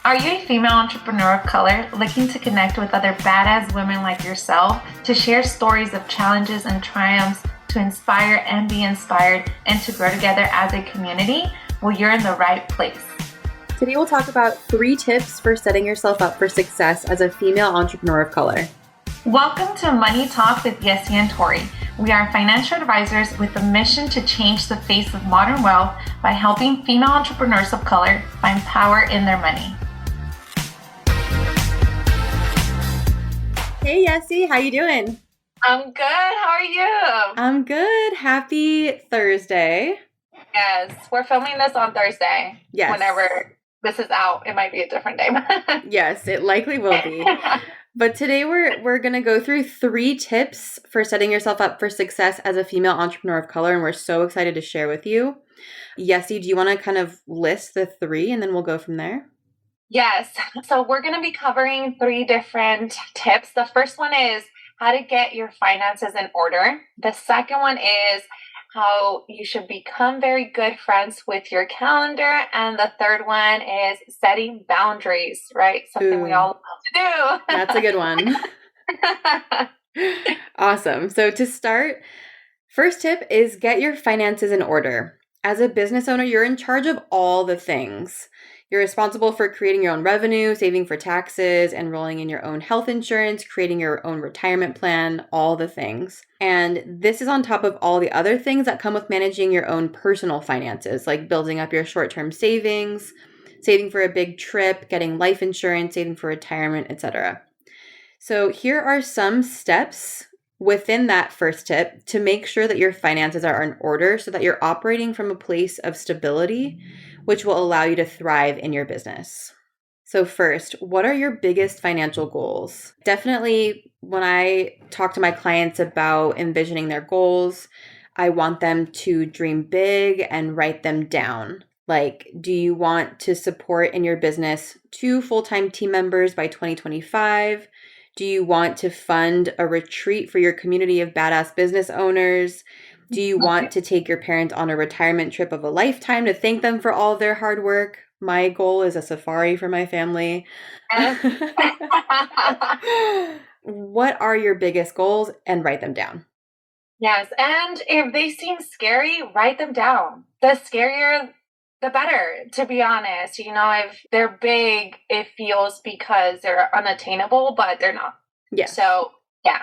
Are you a female entrepreneur of color looking to connect with other badass women like yourself to share stories of challenges and triumphs, to inspire and be inspired, and to grow together as a community? Well, you're in the right place. Today we'll talk about 3 tips for setting yourself up for success as a female entrepreneur of color. Welcome to Money Talk with Yesi Tori. We are financial advisors with a mission to change the face of modern wealth by helping female entrepreneurs of color find power in their money. Hey Yesi, how you doing? I'm good. How are you? I'm good. Happy Thursday. Yes, we're filming this on Thursday. Yes. Whenever this is out, it might be a different day. Yes, it likely will be. But today we're going to go through 3 tips for setting yourself up for success as a female entrepreneur of color, and we're so excited to share with you. Yesi, do you want to kind of list the 3 and then we'll go from there? Yes. So we're going to be covering 3 different tips. The first one is how to get your finances in order. The second one is how you should become very good friends with your calendar. And the third one is setting boundaries, right? Something we all love to do. That's a good one. Awesome. So to start, first tip is get your finances in order. As a business owner, you're in charge of all the things. You're responsible for creating your own revenue, saving for taxes, enrolling in your own health insurance, creating your own retirement plan, all the things. And this is on top of all the other things that come with managing your own personal finances, like building up your short-term savings, saving for a big trip, getting life insurance, saving for retirement, etc. So here are some steps within that first tip to make sure that your finances are in order so that you're operating from a place of stability, which will allow you to thrive in your business. So first, what are your biggest financial goals? Definitely, when I talk to my clients about envisioning their goals, I want them to dream big and write them down. Like, do you want to support in your business 2 full-time team members by 2025? Do you want to fund a retreat for your community of badass business owners? Do you want to take your parents on a retirement trip of a lifetime to thank them for all their hard work? My goal is a safari for my family. What are your biggest goals? And write them down. Yes, and if they seem scary, write them down. The scarier, the better, to be honest. You know, if they're big, it feels because they're unattainable, but they're not. Yeah. So, yeah.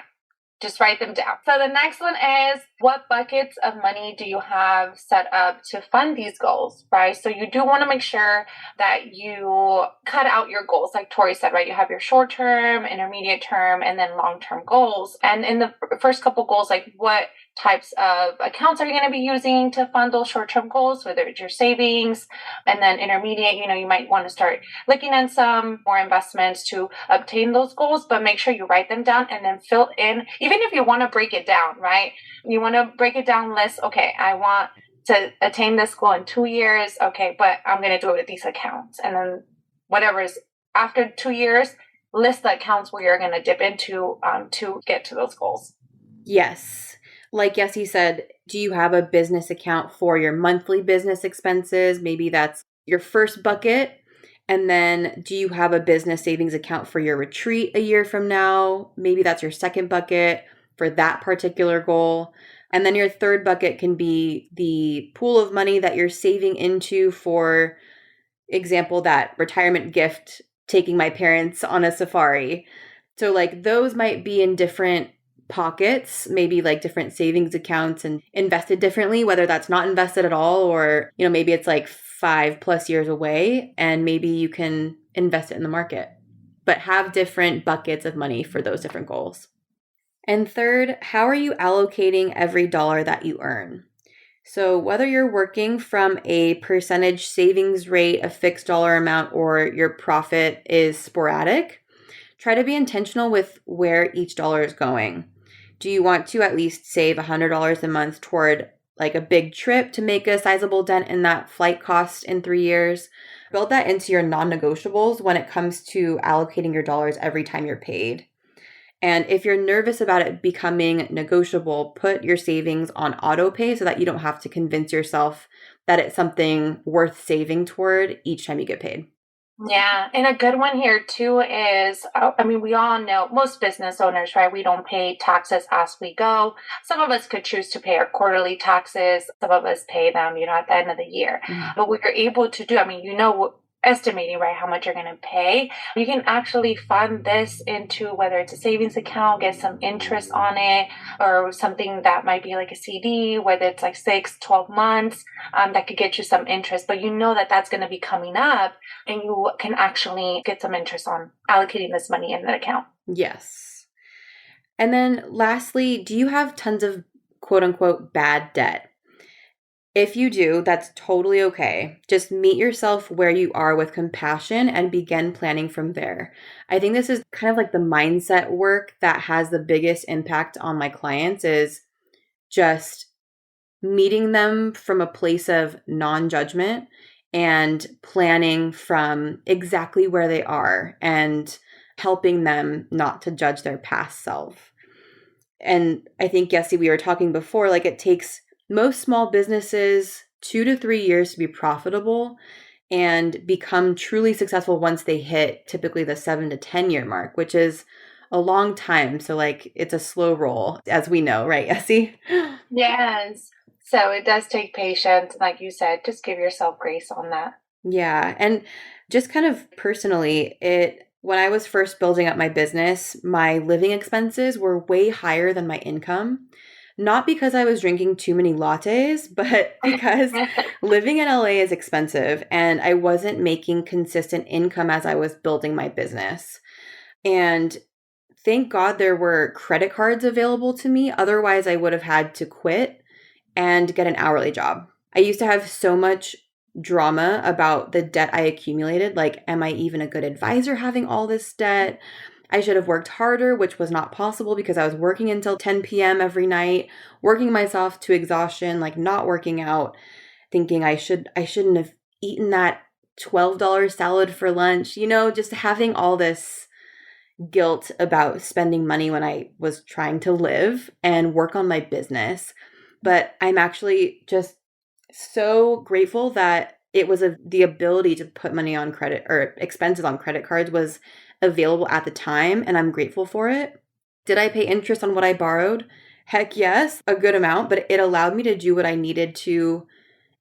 Just write them down. So the next one is, what buckets of money do you have set up to fund these goals, right? So you do want to make sure that you cut out your goals. Like Tori said, right? You have your short-term, intermediate term, and then long-term goals. And in the first couple goals, like what types of accounts are you going to be using to fund those short-term goals, whether it's your savings, and then intermediate, you know, you might want to start looking at some more investments to obtain those goals, but make sure you write them down and then fill in, even if you want to break it down, right? You want to break it down, list, okay, I want to attain this goal in 2 years, okay, but I'm going to do it with these accounts. And then whatever is after 2 years, list the accounts where you're going to dip into to get to those goals. Yes. Like Yesi said, do you have a business account for your monthly business expenses? Maybe that's your first bucket. And then do you have a business savings account for your retreat a year from now? Maybe that's your second bucket for that particular goal. And then your third bucket can be the pool of money that you're saving into, for example, that retirement gift, taking my parents on a safari. So like those might be in different pockets, maybe like different savings accounts, and invested differently, whether that's not invested at all, or, you know, maybe it's like 5+ years away and maybe you can invest it in the market, but have different buckets of money for those different goals. And third, how are you allocating every dollar that you earn? So whether you're working from a percentage savings rate, a fixed dollar amount, or your profit is sporadic, try to be intentional with where each dollar is going. Do you want to at least save $100 a month toward like a big trip to make a sizable dent in that flight cost in 3 years? Build that into your non-negotiables when it comes to allocating your dollars every time you're paid. And if you're nervous about it becoming negotiable, put your savings on auto pay so that you don't have to convince yourself that it's something worth saving toward each time you get paid. Yeah, and a good one here too is, I mean, we all know most business owners, right? We don't pay taxes as we go. Some of us could choose to pay our quarterly taxes. Some of us pay them, at the end of the year. Mhm. But what you're able to do, I mean, estimating, right, how much you're going to pay. You can actually fund this into whether it's a savings account, get some interest on it, or something that might be like a CD, whether it's like 6, 12 months, that could get you some interest. But you know that that's going to be coming up and you can actually get some interest on allocating this money in the account. Yes. And then lastly, do you have tons of quote unquote bad debt? If you do, that's totally okay. Just meet yourself where you are with compassion and begin planning from there. I think this is kind of like the mindset work that has the biggest impact on my clients is just meeting them from a place of non-judgment and planning from exactly where they are and helping them not to judge their past self. And I think, Yessie, we were talking before, like it takes most small businesses 2 to 3 years to be profitable and become truly successful once they hit typically the 7 to 10 year mark, which is a long time. So, like, it's a slow roll, as we know, right, Yessie? Yes. So it does take patience. Like you said, just give yourself grace on that. Yeah. And just kind of personally, when I was first building up my business, my living expenses were way higher than my income. Not because I was drinking too many lattes, but because living in LA is expensive and I wasn't making consistent income as I was building my business. And thank God there were credit cards available to me. Otherwise, I would have had to quit and get an hourly job. I used to have so much drama about the debt I accumulated. Like, am I even a good advisor having all this debt? I should have worked harder, which was not possible because I was working until 10 p.m. every night, working myself to exhaustion, like not working out, thinking I shouldn't have eaten that $12 salad for lunch, just having all this guilt about spending money when I was trying to live and work on my business. But I'm actually just so grateful that it was the ability to put money on credit or expenses on credit cards was available at the time, and I'm grateful for it. Did I pay interest on what I borrowed? Heck yes, a good amount, but it allowed me to do what I needed to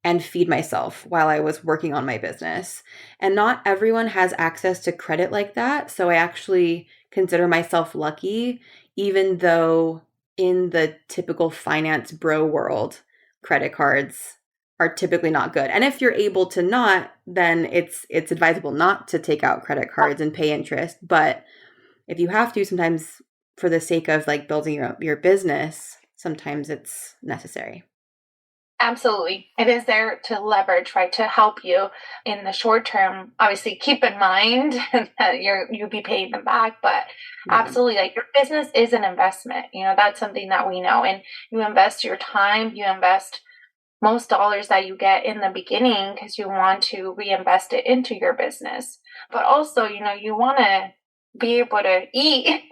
and feed myself while I was working on my business. And not everyone has access to credit like that. So I actually consider myself lucky, even though in the typical finance bro world, credit cards are typically not good. And if you're able to not, then it's advisable not to take out credit cards and pay interest. But if you have to, sometimes for the sake of like building your business, sometimes it's necessary. Absolutely. It is there to leverage, right? To help you in the short term. Obviously, keep in mind that you'll be paying them back, but Yeah. absolutely, like your business is an investment. That's something that we know. And you invest your time, you invest most dollars that you get in the beginning because you want to reinvest it into your business. But also, you want to be able to eat.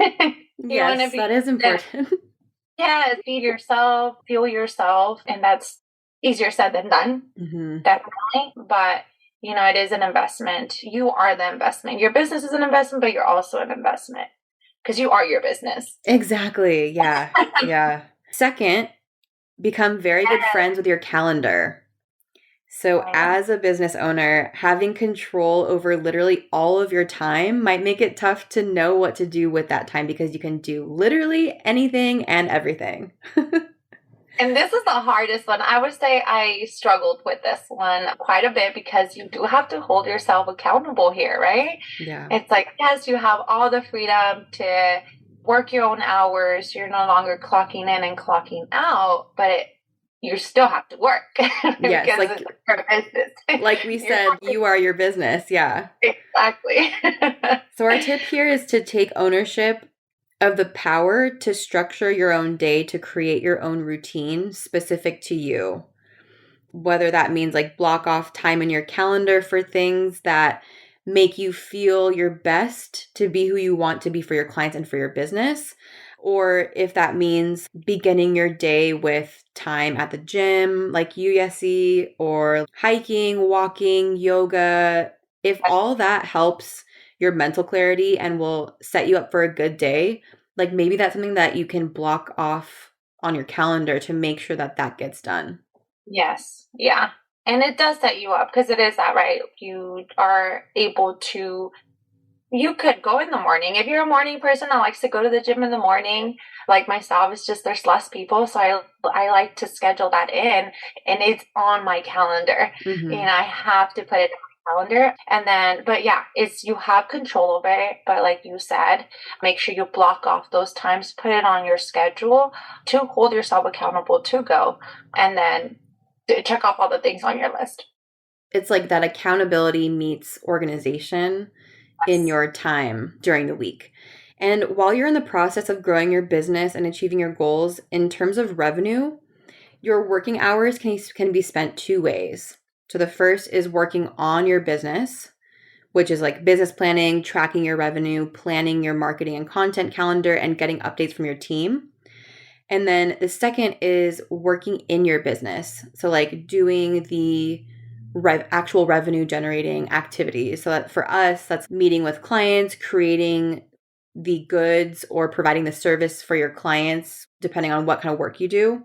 You want to Yes, be that is important. yeah, feed yourself, fuel yourself, and that's easier said than done, Hmm. definitely. But it is an investment. You are the investment. Your business is an investment, but you're also an investment because you are your business. Exactly. Yeah. Yeah. Second, become very good friends with your calendar. So, Yeah. as a business owner, having control over literally all of your time might make it tough to know what to do with that time because you can do literally anything and everything. And this is the hardest one. I would say I struggled with this one quite a bit because you do have to hold yourself accountable here, right? Yeah. It's like, yes, you have all the freedom to work your own hours. You're no longer clocking in and clocking out, but you still have to work Yes. because it's your business. Like we You're said, you are your business. Yeah. exactly. So, our tip here is to take ownership of the power to structure your own day to create your own routine specific to you. Whether that means like block off time in your calendar for things that make you feel your best to be who you want to be for your clients and for your business. Or if that means beginning your day with time at the gym, like you, Yessie, or hiking, walking, yoga, If all that helps your mental clarity and will set you up for a good day, like maybe that's something that you can block off on your calendar to make sure that that gets done. Yes. Yeah. And it does set you up because it is that, right? You are able to, you could go in the morning. If you're a morning person that likes to go to the gym in the morning, like myself, it's just there's less people. So I like to schedule that in and it's on my calendar. Mm-hmm. And I have to put it on my calendar. And then, but yeah, it's you have control over it. But like you said, make sure you block off those times, put it on your schedule to hold yourself accountable to go. And then check off all the things on your list. It's like that accountability meets organization in your time during the week. And while you're in the process of growing your business and achieving your goals, in terms of revenue, your working hours can be spent two ways. So the first is working on your business, which is like business planning, tracking your revenue, planning your marketing and content calendar, and getting updates from your team. And then the second is working in your business. So like doing the actual revenue generating activities. So that for us, that's meeting with clients, creating the goods or providing the service for your clients, depending on what kind of work you do.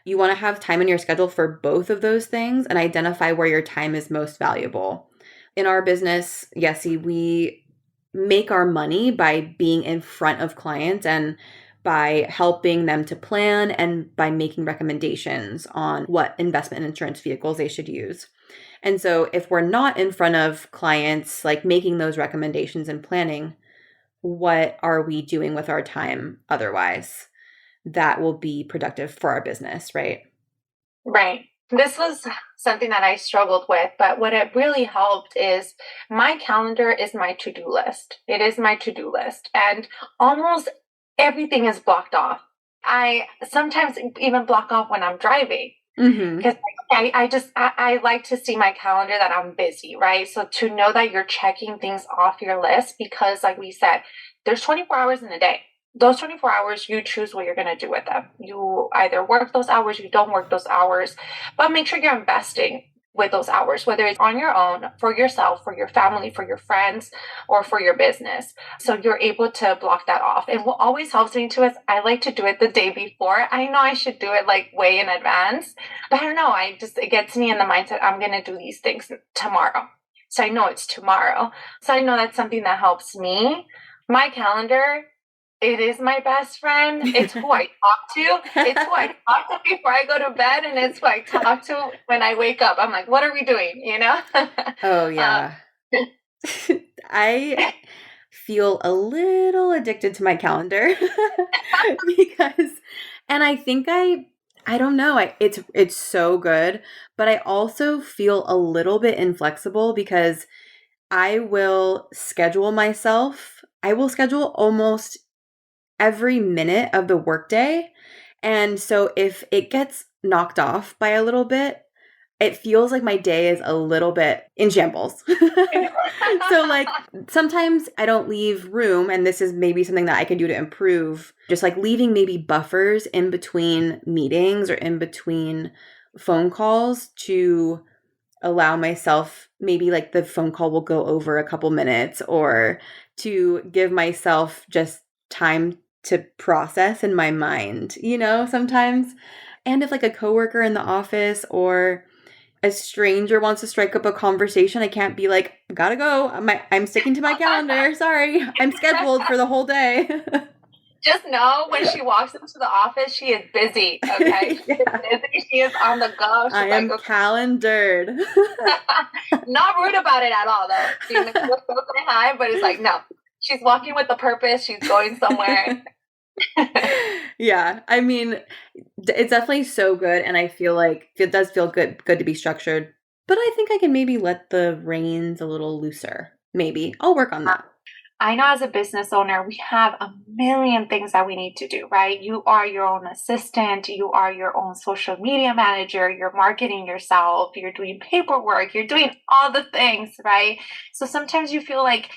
You want to have time in your schedule for both of those things and identify where your time is most valuable. In our business, Yesi, we make our money by being in front of clients and by helping them to plan and by making recommendations on what investment and insurance vehicles they should use. And so if we're not in front of clients, like making those recommendations and planning, what are we doing with our time otherwise that will be productive for our business, right? Right. This was something that I struggled with, but what it really helped is my calendar is my to-do list. It is my to-do list, and almost everything is blocked off. I sometimes even block off when I'm driving because I like to see my calendar that I'm busy, right? So to know that you're checking things off your list because, like we said, there's 24 hours in a day. Those 24 hours, you choose what you're going to do with them. You either work those hours, you don't work those hours, but make sure you're investing with those hours, whether it's on your own, for yourself, for your family, for your friends, or for your business. So you're able to block that off. And what always helps me too is I like to do it the day before. I know I should do it like way in advance, but I don't know. It gets me in the mindset, I'm going to do these things tomorrow. So I know it's tomorrow. So I know that's something that helps me. My calendar, it is my best friend. It's who I talk to. It's who I talk to before I go to bed, and it's who I talk to when I wake up. I'm like, what are we doing? You know? Oh, yeah. I feel a little addicted to my calendar because, and I think I don't know, it's so good, but I also feel a little bit inflexible because I will schedule myself. I will schedule almost every minute of the workday. And so if it gets knocked off by a little bit, it feels like my day is a little bit in shambles. So like sometimes I don't leave room, and this is maybe something that I can do to improve, just like leaving maybe buffers in between meetings or in between phone calls to allow myself, maybe like the phone call will go over a couple minutes, or to give myself just time to process in my mind, sometimes. And if like a coworker in the office or a stranger wants to strike up a conversation, I can't be like, gotta go. I'm sticking to my calendar. Sorry, I'm scheduled for the whole day. Just know when she walks into the office, she is busy. Okay, she is busy. She is on the go. She's I am calendared. Not rude about it at all, though. She's still say hi, but it's like no. She's walking with a purpose. She's going somewhere. Yeah, I mean, it's definitely so good, and I feel like it does feel good to be structured. But I think I can maybe let the reins a little looser. Maybe I'll work on that. I know as a business owner, we have a million things that we need to do, right? You are your own assistant. You are your own social media manager. You're marketing yourself. You're doing paperwork. You're doing all the things, right? So sometimes you feel like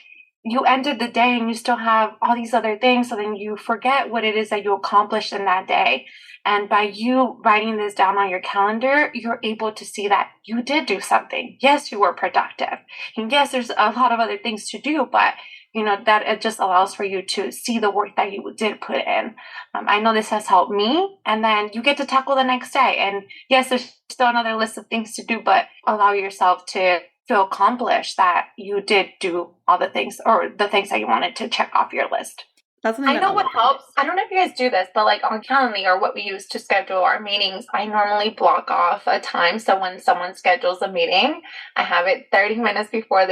you ended the day and you still have all these other things. So then you forget what it is that you accomplished in that day. And by you writing this down on your calendar, you're able to see that you did do something. Yes, you were productive. And yes, there's a lot of other things to do, but that it just allows for you to see the work that you did put in. I know this has helped me. And then you get to tackle the next day. And yes, there's still another list of things to do, but allow yourself to feel accomplished that you did do all the things or the things that you wanted to check off your list. That's something I know what helps. I don't know if you guys do this, but like on Calendly or what we use to schedule our meetings, I normally block off a time. So when someone schedules a meeting, I have it 30 minutes before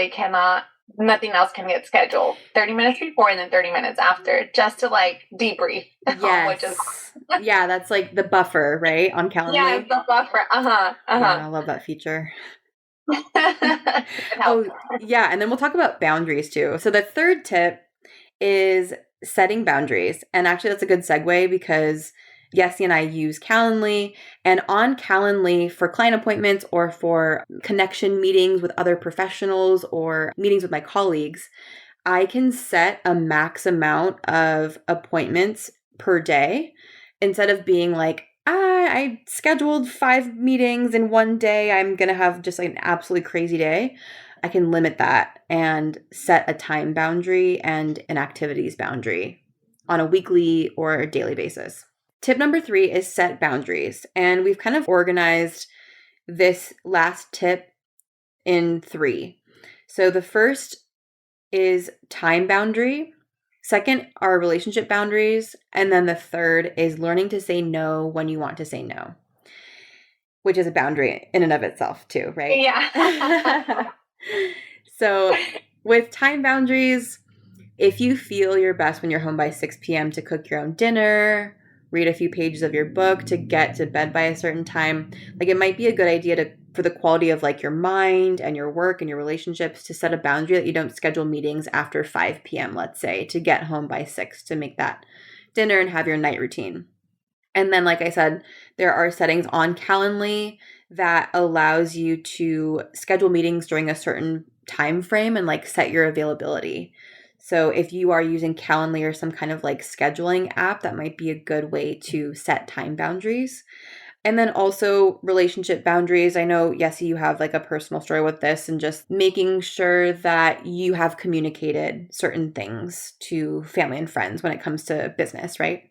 nothing else can get scheduled. 30 minutes before and then 30 minutes after, just to like debrief. Yes. Yeah, that's like the buffer, right? On Calendly. Yeah, the buffer. Yeah, I love that feature. Oh, yeah. And then we'll talk about boundaries too. So the third tip is setting boundaries. And actually, that's a good segue because Yesi and I use Calendly. And on Calendly for client appointments or for connection meetings with other professionals or meetings with my colleagues, I can set a max amount of appointments per day instead of being like, I scheduled 5 meetings in one day. I'm going to have just like an absolutely crazy day. I can limit that and set a time boundary and an activities boundary on a weekly or a daily basis. Tip number 3 is set boundaries. And we've kind of organized this last tip in 3. So the first is time boundary. Second are relationship boundaries. And then the third is learning to say no when you want to say no, which is a boundary in and of itself too, right? Yeah. So with time boundaries, if you feel your best when you're home by 6 p.m. to cook your own dinner, read a few pages of your book, to get to bed by a certain time, like it might be a good idea for the quality of like your mind and your work and your relationships to set a boundary that you don't schedule meetings after 5 p.m., let's say, to get home by 6 to make that dinner and have your night routine. And then, like I said, there are settings on Calendly that allows you to schedule meetings during a certain time frame and like set your availability. So if you are using Calendly or some kind of like scheduling app, that might be a good way to set time boundaries. And then also relationship boundaries. I know, Yesi, you have like a personal story with this and just making sure that you have communicated certain things to family and friends when it comes to business, right?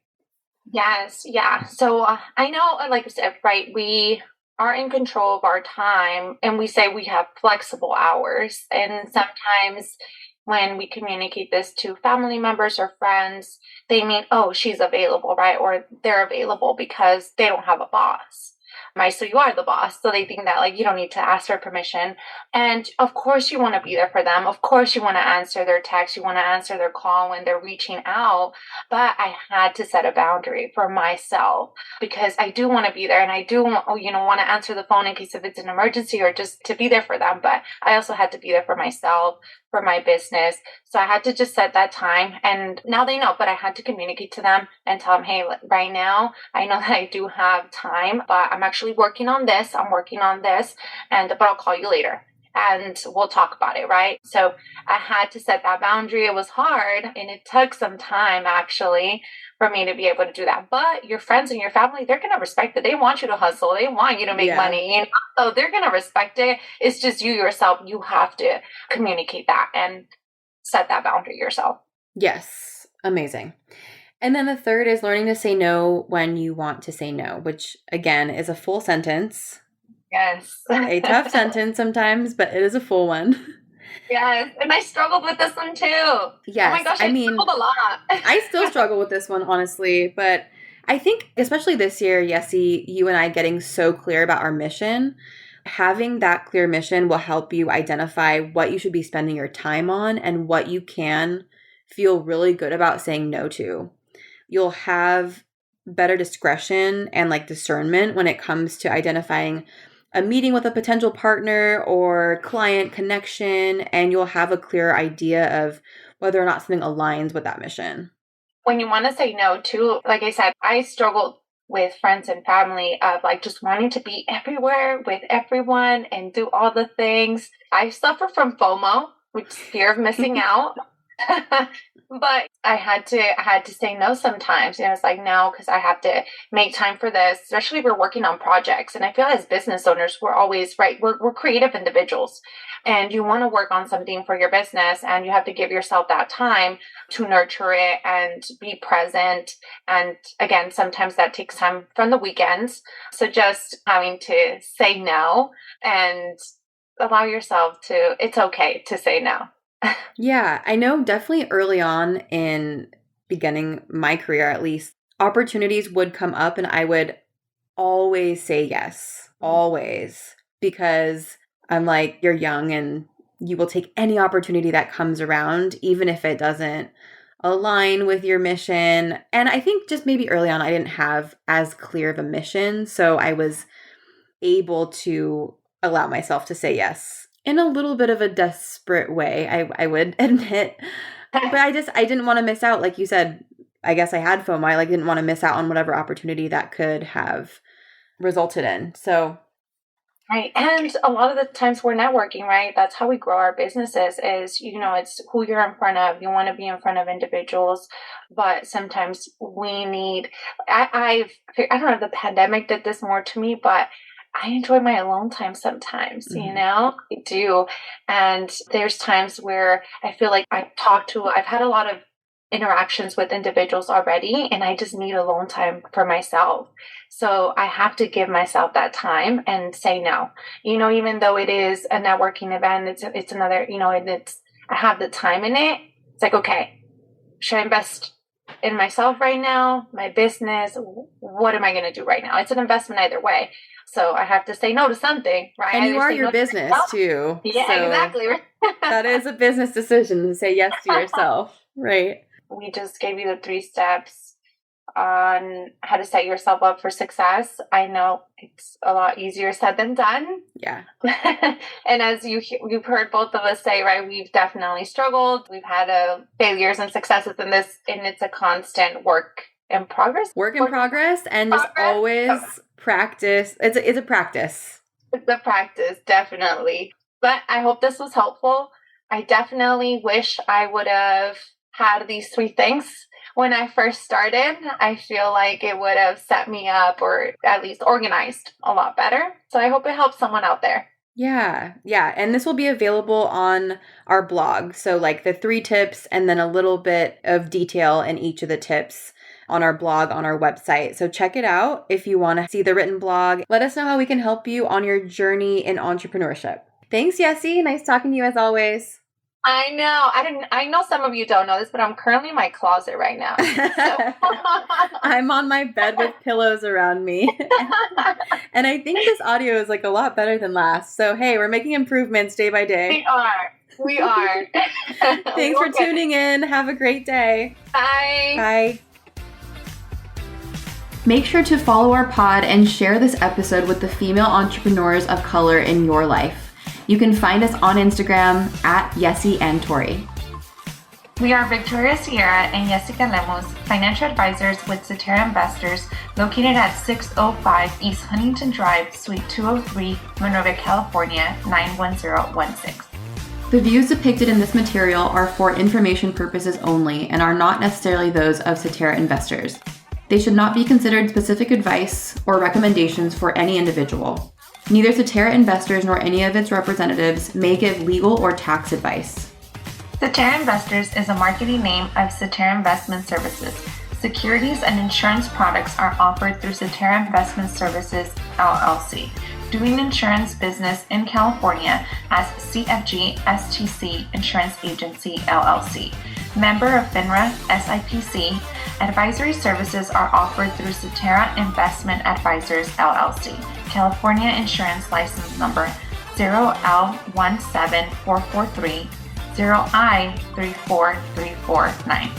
Yes. Yeah. So I know, like I said, right, we are in control of our time and we say we have flexible hours. And sometimes when we communicate this to family members or friends, they mean, oh, she's available, right? Or they're available because they don't have a boss. Right. So you are the boss. So they think that like you don't need to ask for permission. And of course you want to be there for them. Of course you want to answer their text. You want to answer their call when they're reaching out. But I had to set a boundary for myself because I do want to be there and I do want to answer the phone in case if it's an emergency or just to be there for them. But I also had to be there for myself, for my business. So I had to just set that time, and now they know, but I had to communicate to them and tell them, hey, right now, I know that I do have time, but I'm actually working on this. I'm working on this, but I'll call you later and we'll talk about it, right? So I had to set that boundary. It was hard and it took some time actually for me to be able to do that. But your friends and your family, they're going to respect it. They want you to hustle. They want you to make money. So they're going to respect it. It's just you yourself. You have to communicate that and set that boundary yourself. Yes. Amazing. And then the third is learning to say no when you want to say no, which again is a full sentence. Yes. A tough sentence sometimes, but it is a full one. Yes. And I struggled with this one too. Yes. Oh my gosh, I struggled a lot. I still struggle with this one, honestly. But I think, especially this year, Yesi, you and I getting so clear about our mission, having that clear mission will help you identify what you should be spending your time on and what you can feel really good about saying no to. You'll have better discretion and like discernment when it comes to identifying a meeting with a potential partner or client connection, and you'll have a clear idea of whether or not something aligns with that mission. When you want to say no too, like I said, I struggled with friends and family of like just wanting to be everywhere with everyone and do all the things. I suffer from FOMO, which is fear of missing out. But I had to say no sometimes. And I was like, no, because I have to make time for this, especially if we're working on projects. And I feel as business owners, we're always right. We're creative individuals, and you want to work on something for your business, and you have to give yourself that time to nurture it and be present. And again, sometimes that takes time from the weekends. So just having to say no and allow yourself to, it's okay to say no. Yeah, I know definitely early on in beginning my career, at least, opportunities would come up and I would always say yes, always, because I'm like, you're young and you will take any opportunity that comes around, even if it doesn't align with your mission. And I think just maybe early on, I didn't have as clear of a mission. So I was able to allow myself to say yes in a little bit of a desperate way, I would admit. But I didn't want to miss out. Like you said, I guess I had FOMO. I didn't want to miss out on whatever opportunity that could have resulted in. So. Right. And a lot of the times we're networking, right? That's how we grow our businesses is, it's who you're in front of. You want to be in front of individuals, but sometimes we need, I don't know if the pandemic did this more to me, but I enjoy my alone time sometimes, I do. And there's times where I feel like I've had a lot of interactions with individuals already, and I just need alone time for myself. So I have to give myself that time and say no. Even though it is a networking event, it's another, I have the time in it. It's like, okay, should I invest in myself right now, my business? What am I going to do right now? It's an investment either way. So I have to say no to something, right? And you are your business too. Yeah, so exactly. That is a business decision to say yes to yourself, right? We just gave you the 3 steps on how to set yourself up for success. I know it's a lot easier said than done. Yeah. And as you've heard both of us say, right, we've definitely struggled. We've had failures and successes in this, and it's a constant work in progress. And just always practice. It's a practice. It's a practice, definitely. But I hope this was helpful. I definitely wish I would have had these 3 things when I first started. I feel like it would have set me up, or at least organized a lot better. So I hope it helps someone out there. Yeah. And this will be available on our blog. So like the 3 tips and then a little bit of detail in each of the tips on our blog, on our website. So check it out if you want to see the written blog. Let us know how we can help you on your journey in entrepreneurship. Thanks, Yesi. Nice talking to you as always. I know. I know some of you don't know this, but I'm currently in my closet right now. So. I'm on my bed with pillows around me. And I think this audio is like a lot better than last. So, hey, we're making improvements day by day. We are. Thanks for tuning in. Have a great day. Bye. Bye. Make sure to follow our pod and share this episode with the female entrepreneurs of color in your life. You can find us on Instagram at Yesi Tori. We are Victoria Sierra and Yesica Lemus, financial advisors with Cetera Investors, located at 605 East Huntington Drive, Suite 203, Monrovia, California, 91016. The views depicted in this material are for information purposes only and are not necessarily those of Cetera Investors. They should not be considered specific advice or recommendations for any individual. Neither Cetera Investors nor any of its representatives may give legal or tax advice. Cetera Investors is a marketing name of Cetera Investment Services. Securities and insurance products are offered through Cetera Investment Services, LLC, doing insurance business in California as CFG STC Insurance Agency, LLC. Member of FINRA, SIPC. Advisory services are offered through Cetera Investment Advisors, LLC. California Insurance License Number 0L17443, 0I34349.